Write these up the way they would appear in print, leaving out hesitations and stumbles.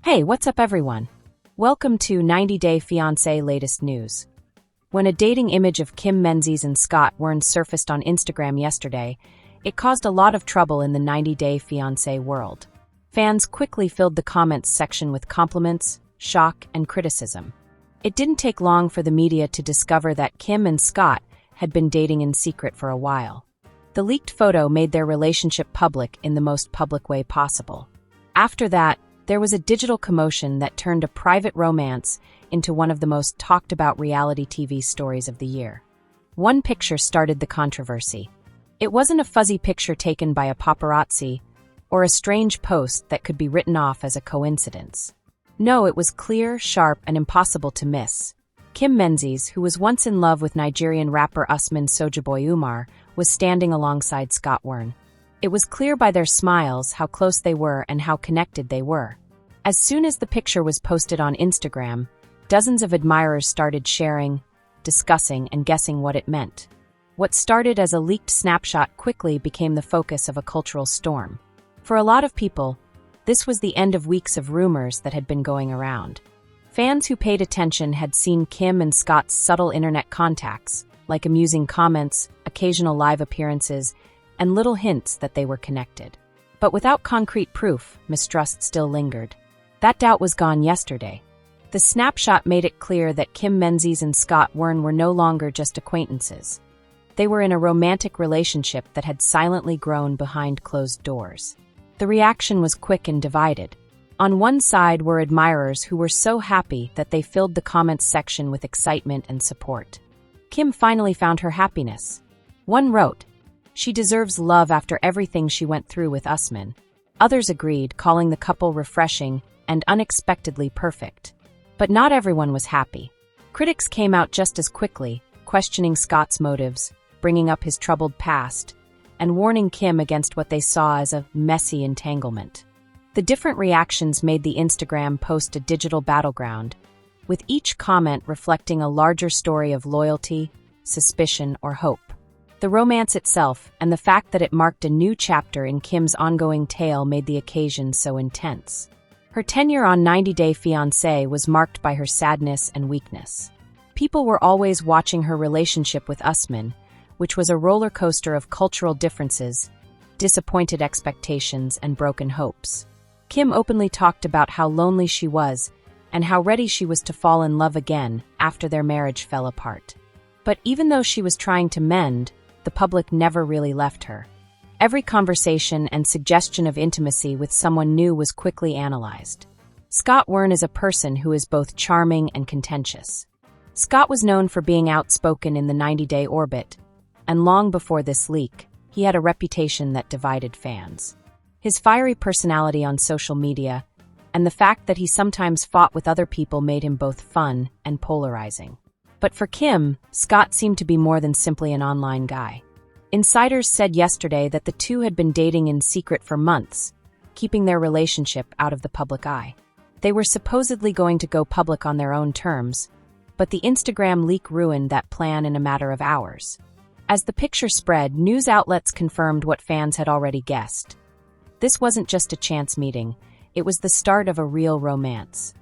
Hey, what's up everyone? Welcome to 90 Day Fiancé latest news. When a dating image of Kim Menzies and Scott Wern surfaced on Instagram yesterday, it caused a lot of trouble in the 90 Day Fiancé world. Fans quickly filled the comments section with compliments, shock, and criticism. It didn't take long for the media to discover that Kim and Scott had been dating in secret for a while. The leaked photo made their relationship public in the most public way possible. After that, there was a digital commotion that turned a private romance into one of the most talked about reality TV stories of the year. One picture started the controversy. It wasn't a fuzzy picture taken by a paparazzi or a strange post that could be written off as a coincidence. No, it was clear, sharp, and impossible to miss. Kim Menzies, who was once in love with Nigerian rapper Usman Sojaboy Umar, was standing alongside Scott Wern. It was clear by their smiles how close they were and how connected they were. As soon as the picture was posted on Instagram, dozens of admirers started sharing, discussing, and guessing what it meant. What started as a leaked snapshot quickly became the focus of a cultural storm. For a lot of people, this was the end of weeks of rumors that had been going around. Fans who paid attention had seen Kim and Scott's subtle internet contacts, like amusing comments, occasional live appearances, and little hints that they were connected. But without concrete proof, mistrust still lingered. That doubt was gone yesterday. The snapshot made it clear that Kim Menzies and Scott Wern were no longer just acquaintances. They were in a romantic relationship that had silently grown behind closed doors. The reaction was quick and divided. On one side were admirers who were so happy that they filled the comments section with excitement and support. Kim finally found her happiness. One wrote, "She deserves love after everything she went through with Usman." Others agreed, calling the couple refreshing and unexpectedly perfect. But not everyone was happy. Critics came out just as quickly, questioning Scott's motives, bringing up his troubled past, and warning Kim against what they saw as a messy entanglement. The different reactions made the Instagram post a digital battleground, with each comment reflecting a larger story of loyalty, suspicion, or hope. The romance itself and the fact that it marked a new chapter in Kim's ongoing tale made the occasion so intense. Her tenure on 90 Day Fiancé was marked by her sadness and weakness. People were always watching her relationship with Usman, which was a roller coaster of cultural differences, disappointed expectations, and broken hopes. Kim openly talked about how lonely she was and how ready she was to fall in love again after their marriage fell apart. But even though she was trying to mend, the public never really left her. Every conversation and suggestion of intimacy with someone new was quickly analyzed. Scott Wern is a person who is both charming and contentious. Scott was known for being outspoken in the 90-day orbit, and long before this leak, he had a reputation that divided fans. His fiery personality on social media and the fact that he sometimes fought with other people made him both fun and polarizing. But for Kim, Scott seemed to be more than simply an online guy. Insiders said yesterday that the two had been dating in secret for months, keeping their relationship out of the public eye. They were supposedly going to go public on their own terms, but the Instagram leak ruined that plan in a matter of hours. As the picture spread, news outlets confirmed what fans had already guessed. This wasn't just a chance meeting, it was the start of a real romance.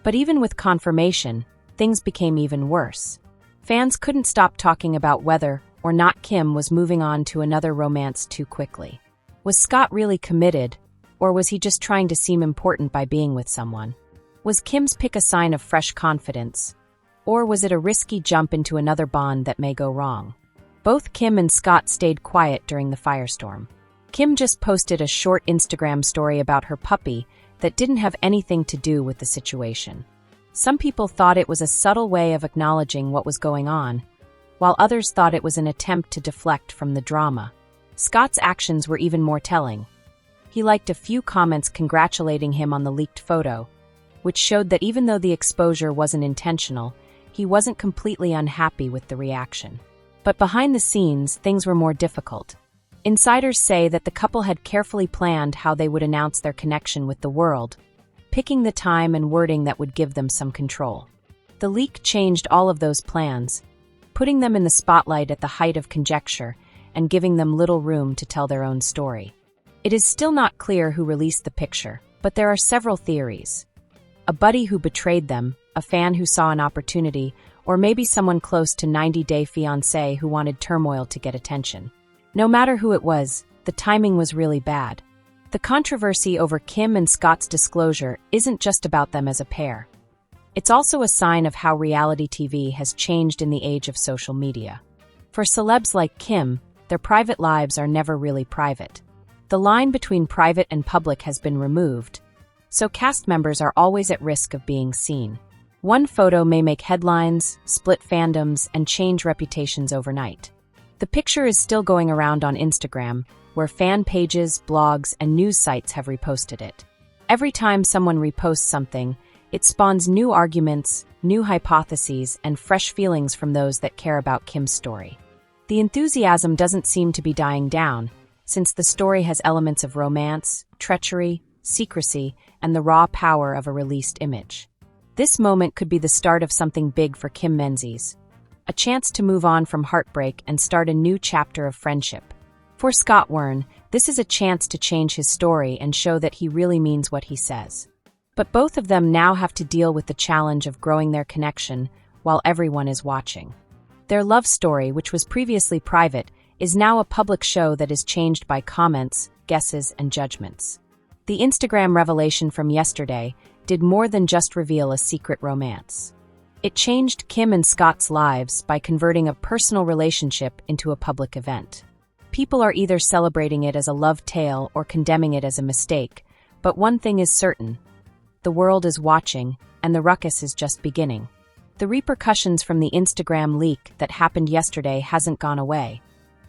But even with confirmation, things became even worse. Fans couldn't stop talking about whether or not Kim was moving on to another romance too quickly. Was Scott really committed, or was he just trying to seem important by being with someone? Was Kim's pick a sign of fresh confidence, or was it a risky jump into another bond that may go wrong? Both Kim and Scott stayed quiet during the firestorm. Kim just posted a short Instagram story about her puppy that didn't have anything to do with the situation. Some people thought it was a subtle way of acknowledging what was going on, while others thought it was an attempt to deflect from the drama. Scott's actions were even more telling. He liked a few comments congratulating him on the leaked photo, which showed that even though the exposure wasn't intentional, he wasn't completely unhappy with the reaction. But behind the scenes, things were more difficult. Insiders say that the couple had carefully planned how they would announce their connection with the world, picking the time and wording that would give them some control. The leak changed all of those plans, putting them in the spotlight at the height of conjecture and giving them little room to tell their own story. It is still not clear who released the picture, but there are several theories. A buddy who betrayed them, a fan who saw an opportunity, or maybe someone close to 90 Day Fiancé who wanted turmoil to get attention. No matter who it was, the timing was really bad. The controversy over Kim and Scott's disclosure isn't just about them as a pair. It's also a sign of how reality TV has changed in the age of social media. For celebs like Kim, their private lives are never really private. The line between private and public has been removed, so cast members are always at risk of being seen. One photo may make headlines, split fandoms, and change reputations overnight. The picture is still going around on Instagram, where fan pages, blogs, and news sites have reposted it. Every time someone reposts something, it spawns new arguments, new hypotheses, and fresh feelings from those that care about Kim's story. The enthusiasm doesn't seem to be dying down, since the story has elements of romance, treachery, secrecy, and the raw power of a released image. This moment could be the start of something big for Kim Menzies, a chance to move on from heartbreak and start a new chapter of friendship. For Scott Wern, this is a chance to change his story and show that he really means what he says. But both of them now have to deal with the challenge of growing their connection while everyone is watching. Their love story, which was previously private, is now a public show that is changed by comments, guesses, and judgments. The Instagram revelation from yesterday did more than just reveal a secret romance. It changed Kim and Scott's lives by converting a personal relationship into a public event. People are either celebrating it as a love tale or condemning it as a mistake, but one thing is certain: the world is watching, and the ruckus is just beginning. The repercussions from the Instagram leak that happened yesterday hasn't gone away.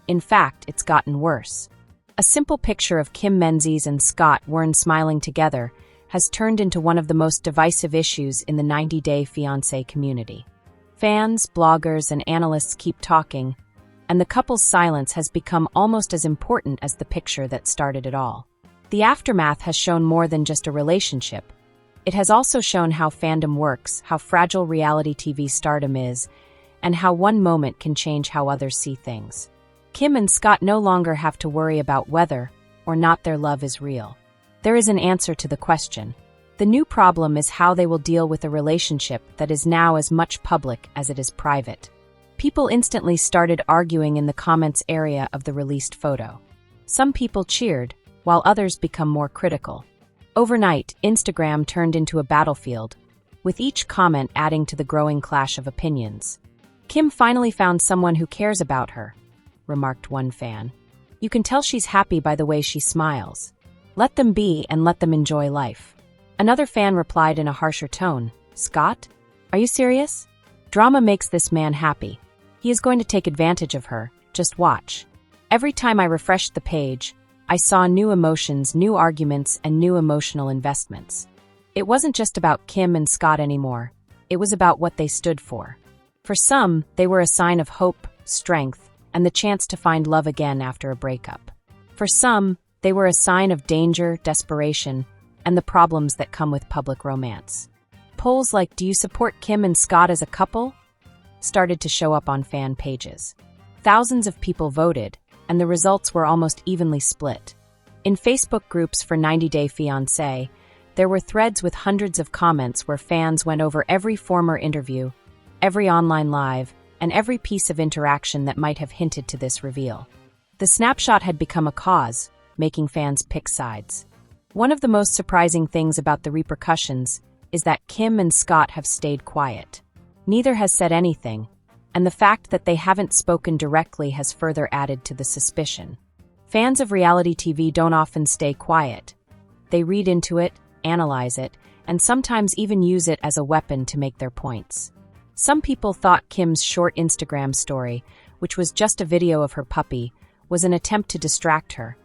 In fact, it's gotten worse. A simple picture of Kim Menzies and Scott Wern smiling together has turned into one of the most divisive issues in the 90 Day Fiancé community. Fans, bloggers, and analysts keep talking, and the couple's silence has become almost as important as the picture that started it all. The aftermath has shown more than just a relationship. It has also shown how fandom works, how fragile reality TV stardom is, and how one moment can change how others see things. Kim and Scott no longer have to worry about whether or not their love is real. There is an answer to the question. The new problem is how they will deal with a relationship that is now as much public as it is private. People instantly started arguing in the comments area of the released photo. Some people cheered, while others become more critical. Overnight, Instagram turned into a battlefield, with each comment adding to the growing clash of opinions. "Kim finally found someone who cares about her," remarked one fan. "You can tell she's happy by the way she smiles. Let them be and let them enjoy life." Another fan replied in a harsher tone, "Scott? Are you serious? Drama makes this man happy. He is going to take advantage of her, just watch." Every time I refreshed the page, I saw new emotions, new arguments, and new emotional investments. It wasn't just about Kim and Scott anymore. It was about what they stood for. For some, they were a sign of hope, strength, and the chance to find love again after a breakup. For some, they were a sign of danger, desperation, and the problems that come with public romance. Polls like "Do you support Kim and Scott as a couple?" started to show up on fan pages. Thousands of people voted, and the results were almost evenly split. In Facebook groups for 90 Day Fiancé, there were threads with hundreds of comments where fans went over every former interview, every online live, and every piece of interaction that might have hinted to this reveal. The snapshot had become a cause, making fans pick sides. One of the most surprising things about the repercussions is that Kim and Scott have stayed quiet. Neither has said anything, and the fact that they haven't spoken directly has further added to the suspicion. Fans of reality TV don't often stay quiet. They read into it, analyze it, and sometimes even use it as a weapon to make their points. Some people thought Kim's short Instagram story, which was just a video of her puppy, was an attempt to distract her,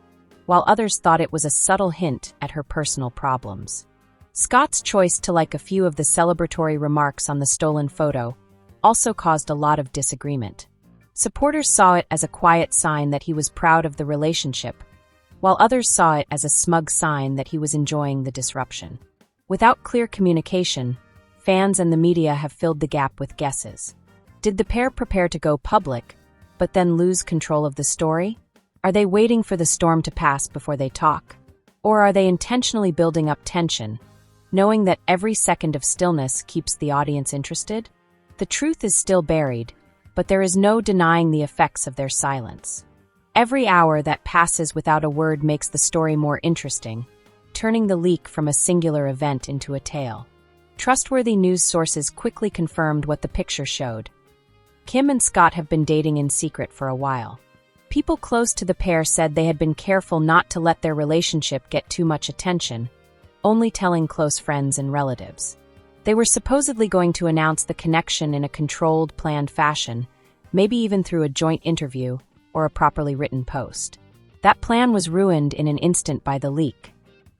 while others thought it was a subtle hint at her personal problems. Scott's choice to like a few of the celebratory remarks on the stolen photo also caused a lot of disagreement. Supporters saw it as a quiet sign that he was proud of the relationship, while others saw it as a smug sign that he was enjoying the disruption. Without clear communication, fans and the media have filled the gap with guesses. Did the pair prepare to go public, but then lose control of the story? Are they waiting for the storm to pass before they talk? Or are they intentionally building up tension, knowing that every second of stillness keeps the audience interested? The truth is still buried, but there is no denying the effects of their silence. Every hour that passes without a word makes the story more interesting, turning the leak from a singular event into a tale. Trustworthy news sources quickly confirmed what the picture showed. Kim and Scott have been dating in secret for a while. People close to the pair said they had been careful not to let their relationship get too much attention, only telling close friends and relatives. They were supposedly going to announce the connection in a controlled, planned fashion, maybe even through a joint interview or a properly written post. That plan was ruined in an instant by the leak.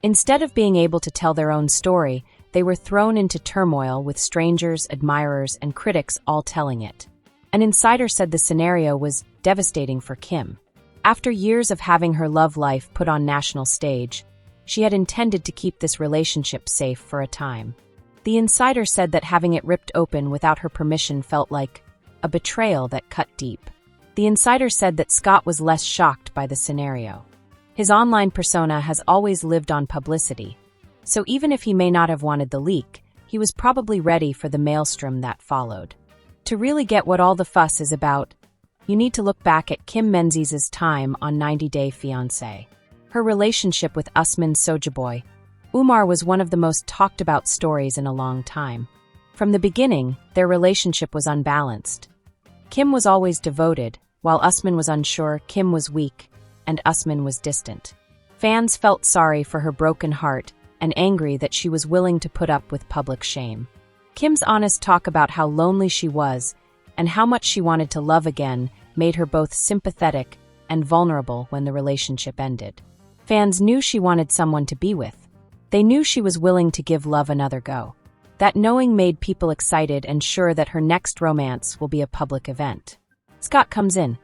Instead of being able to tell their own story, they were thrown into turmoil with strangers, admirers, and critics all telling it. An insider said the scenario was devastating for Kim. After years of having her love life put on national stage, she had intended to keep this relationship safe for a time. The insider said that having it ripped open without her permission felt like a betrayal that cut deep. The insider said that Scott was less shocked by the scenario. His online persona has always lived on publicity, so even if he may not have wanted the leak, he was probably ready for the maelstrom that followed. To really get what all the fuss is about, you need to look back at Kim Menzies' time on 90 Day Fiancé. Her relationship with Usman Sojaboy, Umar, was one of the most talked about stories in a long time. From the beginning, their relationship was unbalanced. Kim was always devoted, while Usman was unsure. Kim was weak, and Usman was distant. Fans felt sorry for her broken heart and angry that she was willing to put up with public shame. Kim's honest talk about how lonely she was and how much she wanted to love again made her both sympathetic and vulnerable when the relationship ended. Fans knew she wanted someone to be with. They knew she was willing to give love another go. That knowing made people excited and sure that her next romance will be a public event. Scott comes in.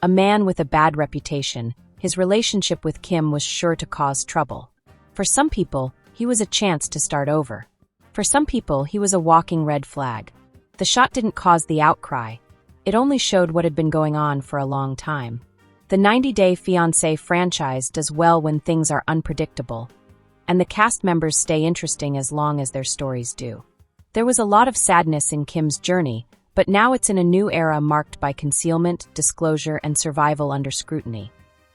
A man with a bad reputation, his relationship with Kim was sure to cause trouble. For some people, he was a chance to start over. For some people, he was a walking red flag. The shot didn't cause the outcry. It only showed what had been going on for a long time. The 90 Day Fiancé franchise does well when things are unpredictable, and the cast members stay interesting as long as their stories do. There was a lot of sadness in Kim's journey, but now it's in a new era marked by concealment, disclosure, and survival under scrutiny.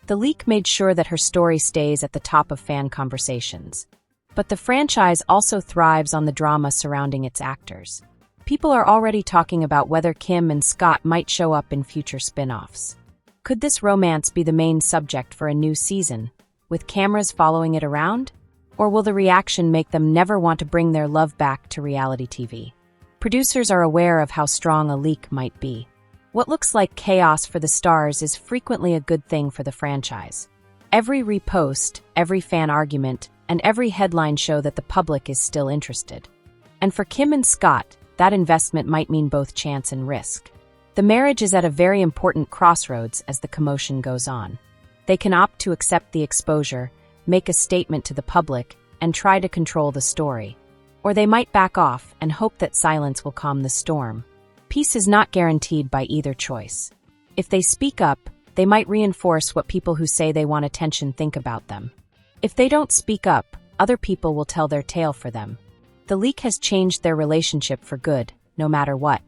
The leak made sure that her story stays at the top of fan conversations. But the franchise also thrives on the drama surrounding its actors. People are already talking about whether Kim and Scott might show up in future spin-offs. Could this romance be the main subject for a new season, with cameras following it around? Or will the reaction make them never want to bring their love back to reality TV? Producers are aware of how strong a leak might be. What looks like chaos for the stars is frequently a good thing for the franchise. Every repost, every fan argument, and every headline show that the public is still interested. And for Kim and Scott, that investment might mean both chance and risk. The marriage is at a very important crossroads as the commotion goes on. They can opt to accept the exposure, make a statement to the public, and try to control the story. Or they might back off and hope that silence will calm the storm. Peace is not guaranteed by either choice. If they speak up, they might reinforce what people who say they want attention think about them. If they don't speak up, other people will tell their tale for them. The leak has changed their relationship for good, no matter what.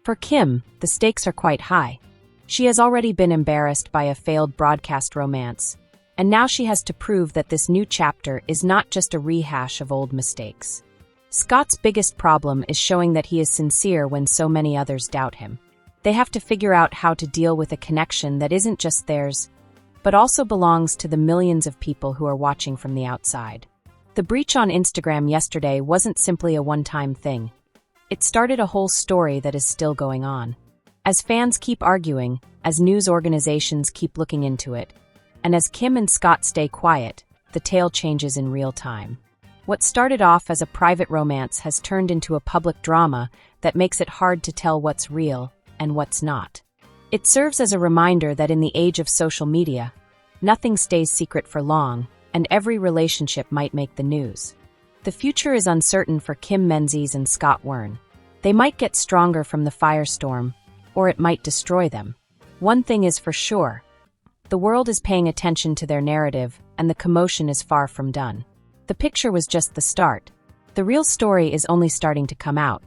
For Kim, the stakes are quite high. She has already been embarrassed by a failed broadcast romance, and now she has to prove that this new chapter is not just a rehash of old mistakes. Scott's biggest problem is showing that he is sincere when so many others doubt him. They have to figure out how to deal with a connection that isn't just theirs, but also belongs to the millions of people who are watching from the outside. The breach on Instagram yesterday wasn't simply a one-time thing. It started a whole story that is still going on. As fans keep arguing, as news organizations keep looking into it, and as Kim and Scott stay quiet, the tale changes in real time. What started off as a private romance has turned into a public drama that makes it hard to tell what's real and what's not. It serves as a reminder that in the age of social media, nothing stays secret for long, and every relationship might make the news. The future is uncertain for Kim Menzies and Scott Wern. They might get stronger from the firestorm, or it might destroy them. One thing is for sure. The world is paying attention to their narrative, and the commotion is far from done. The picture was just the start. The real story is only starting to come out.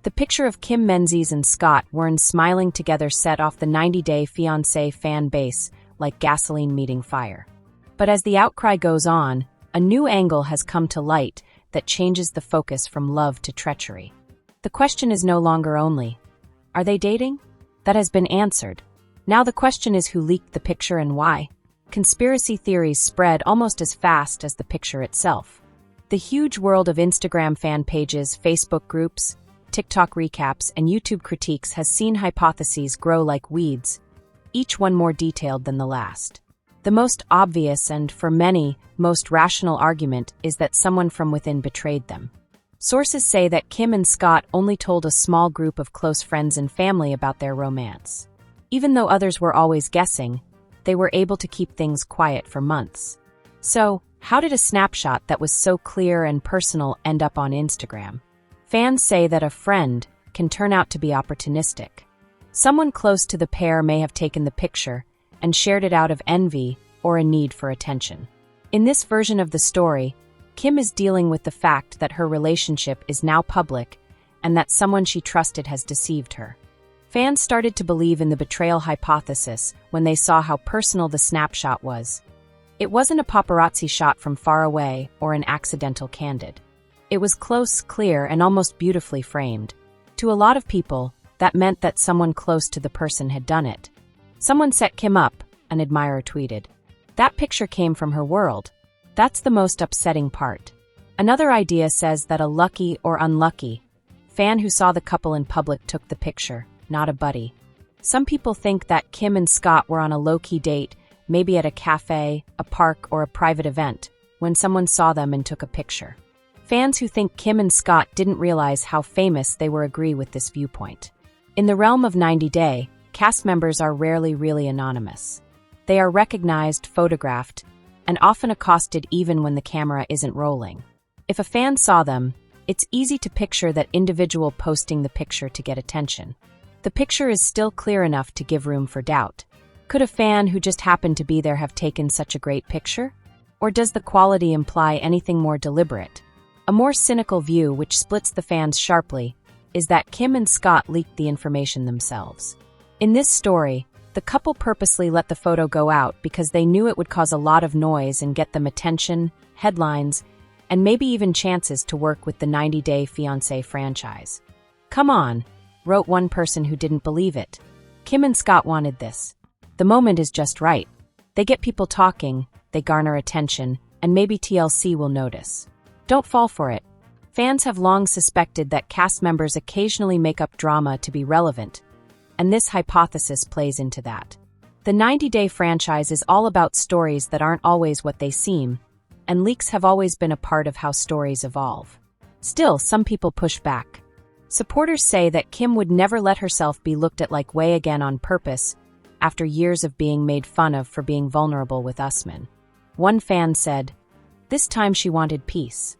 The picture of Kim Menzies and Scott Wern smiling together set off the 90-day Fiancé fan base like gasoline meeting fire. But as the outcry goes on, a new angle has come to light that changes the focus from love to treachery. The question is no longer only, are they dating? That has been answered. Now the question is who leaked the picture and why. Conspiracy theories spread almost as fast as the picture itself. The huge world of Instagram fan pages, Facebook groups, TikTok recaps, and YouTube critiques has seen hypotheses grow like weeds, each one more detailed than the last. The most obvious and, for many, most rational argument is that someone from within betrayed them. Sources say that Kim and Scott only told a small group of close friends and family about their romance. Even though others were always guessing, they were able to keep things quiet for months. So, how did a snapshot that was so clear and personal end up on Instagram? Fans say that a friend can turn out to be opportunistic. Someone close to the pair may have taken the picture and shared it out of envy or a need for attention. In this version of the story, Kim is dealing with the fact that her relationship is now public and that someone she trusted has deceived her. Fans started to believe in the betrayal hypothesis when they saw how personal the snapshot was. It wasn't a paparazzi shot from far away or an accidental candid. It was close, clear, and almost beautifully framed. To a lot of people, that meant that someone close to the person had done it. Someone set Kim up, an admirer tweeted. That picture came from her world. That's the most upsetting part. Another idea says that a lucky or unlucky fan who saw the couple in public took the picture, not a buddy. Some people think that Kim and Scott were on a low-key date, maybe at a cafe, a park, or a private event, when someone saw them and took a picture. Fans who think Kim and Scott didn't realize how famous they were agree with this viewpoint. In the realm of 90 Day, cast members are rarely really anonymous. They are recognized, photographed, and often accosted even when the camera isn't rolling. If a fan saw them, it's easy to picture that individual posting the picture to get attention. The picture is still clear enough to give room for doubt. Could a fan who just happened to be there have taken such a great picture? Or does the quality imply anything more deliberate? A more cynical view, which splits the fans sharply, is that Kim and Scott leaked the information themselves. In this story, the couple purposely let the photo go out because they knew it would cause a lot of noise and get them attention, headlines, and maybe even chances to work with the 90-Day Fiancé franchise. Come on, wrote one person who didn't believe it. Kim and Scott wanted this. The moment is just right. They get people talking, they garner attention, and maybe TLC will notice. Don't fall for it. Fans have long suspected that cast members occasionally make up drama to be relevant, and this hypothesis plays into that. The 90-Day franchise is all about stories that aren't always what they seem, and leaks have always been a part of how stories evolve. Still, some people push back. Supporters say that Kim would never let herself be looked at like way again on purpose after years of being made fun of for being vulnerable with Usman. One fan said, "This time she wanted peace.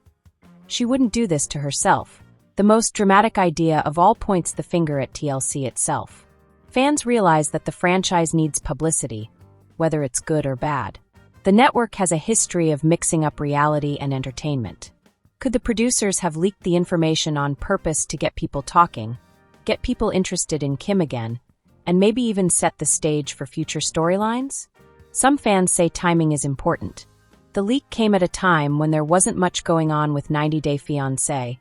She wouldn't do this to herself." The most dramatic idea of all points the finger at TLC itself. Fans realize that the franchise needs publicity, whether it's good or bad. The network has a history of mixing up reality and entertainment. Could the producers have leaked the information on purpose to get people talking, get people interested in Kim again, and maybe even set the stage for future storylines? Some fans say timing is important. The leak came at a time when there wasn't much going on with 90 Day Fiancé,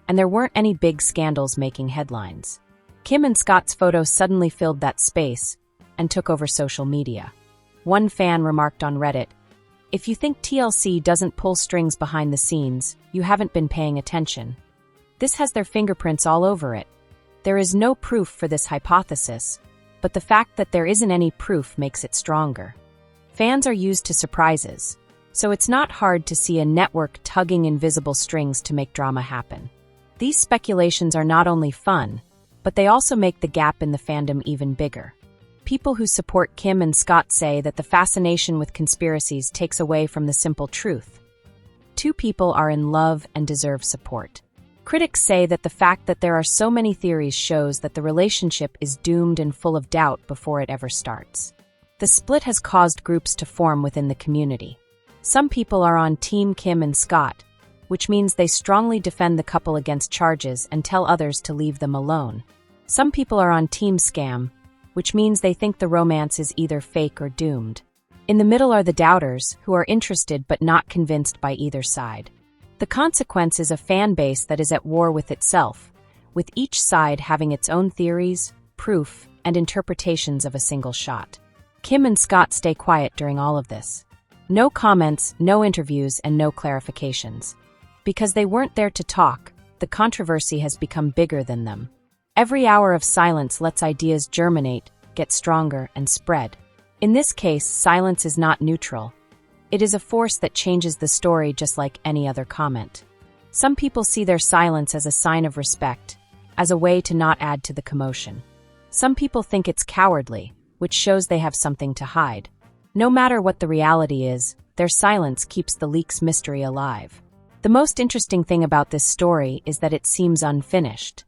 and there weren't any big scandals making headlines. Kim and Scott's photo suddenly filled that space and took over social media. One fan remarked on Reddit, "If you think TLC doesn't pull strings behind the scenes, you haven't been paying attention. This has their fingerprints all over it." There is no proof for this hypothesis, but the fact that there isn't any proof makes it stronger. Fans are used to surprises, so it's not hard to see a network tugging invisible strings to make drama happen. These speculations are not only fun, but they also make the gap in the fandom even bigger. People who support Kim and Scott say that the fascination with conspiracies takes away from the simple truth. Two people are in love and deserve support. Critics say that the fact that there are so many theories shows that the relationship is doomed and full of doubt before it ever starts. The split has caused groups to form within the community. Some people are on Team Kim and Scott, which means they strongly defend the couple against charges and tell others to leave them alone. Some people are on team scam, which means they think the romance is either fake or doomed. In the middle are the doubters, who are interested but not convinced by either side. The consequence is a fan base that is at war with itself, with each side having its own theories, proof, and interpretations of a single shot. Kim and Scott stay quiet during all of this. No comments, no interviews, and no clarifications. Because they weren't there to talk, the controversy has become bigger than them. Every hour of silence lets ideas germinate, get stronger, and spread. In this case, silence is not neutral. It is a force that changes the story just like any other comment. Some people see their silence as a sign of respect, as a way to not add to the commotion. Some people think it's cowardly, which shows they have something to hide. No matter what the reality is, their silence keeps the leak's mystery alive. The most interesting thing about this story is that it seems unfinished.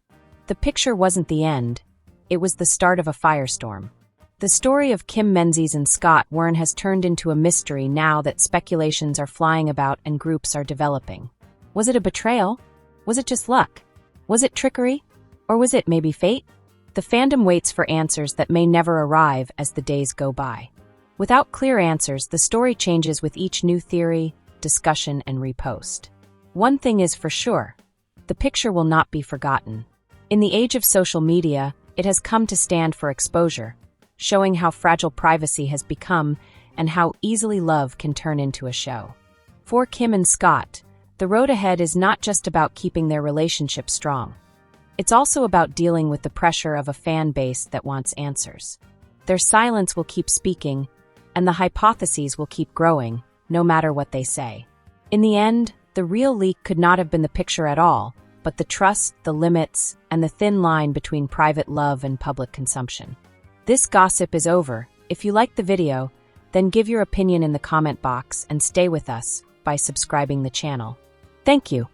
The picture wasn't the end, it was the start of a firestorm. The story of Kim Menzies and Scott Wern has turned into a mystery now that speculations are flying about and groups are developing. Was it a betrayal? Was it just luck? Was it trickery? Or was it maybe fate? The fandom waits for answers that may never arrive as the days go by. Without clear answers, the story changes with each new theory, discussion, and repost. One thing is for sure, the picture will not be forgotten. In the age of social media, it has come to stand for exposure, showing how fragile privacy has become and how easily love can turn into a show. For Kim and Scott, the road ahead is not just about keeping their relationship strong. It's also about dealing with the pressure of a fan base that wants answers. Their silence will keep speaking, and the hypotheses will keep growing, no matter what they say. In the end, the real leak could not have been the picture at all, but the trust, the limits, and the thin line between private love and public consumption. This gossip is over. If you liked the video, then give your opinion in the comment box and stay with us by subscribing the channel. Thank you.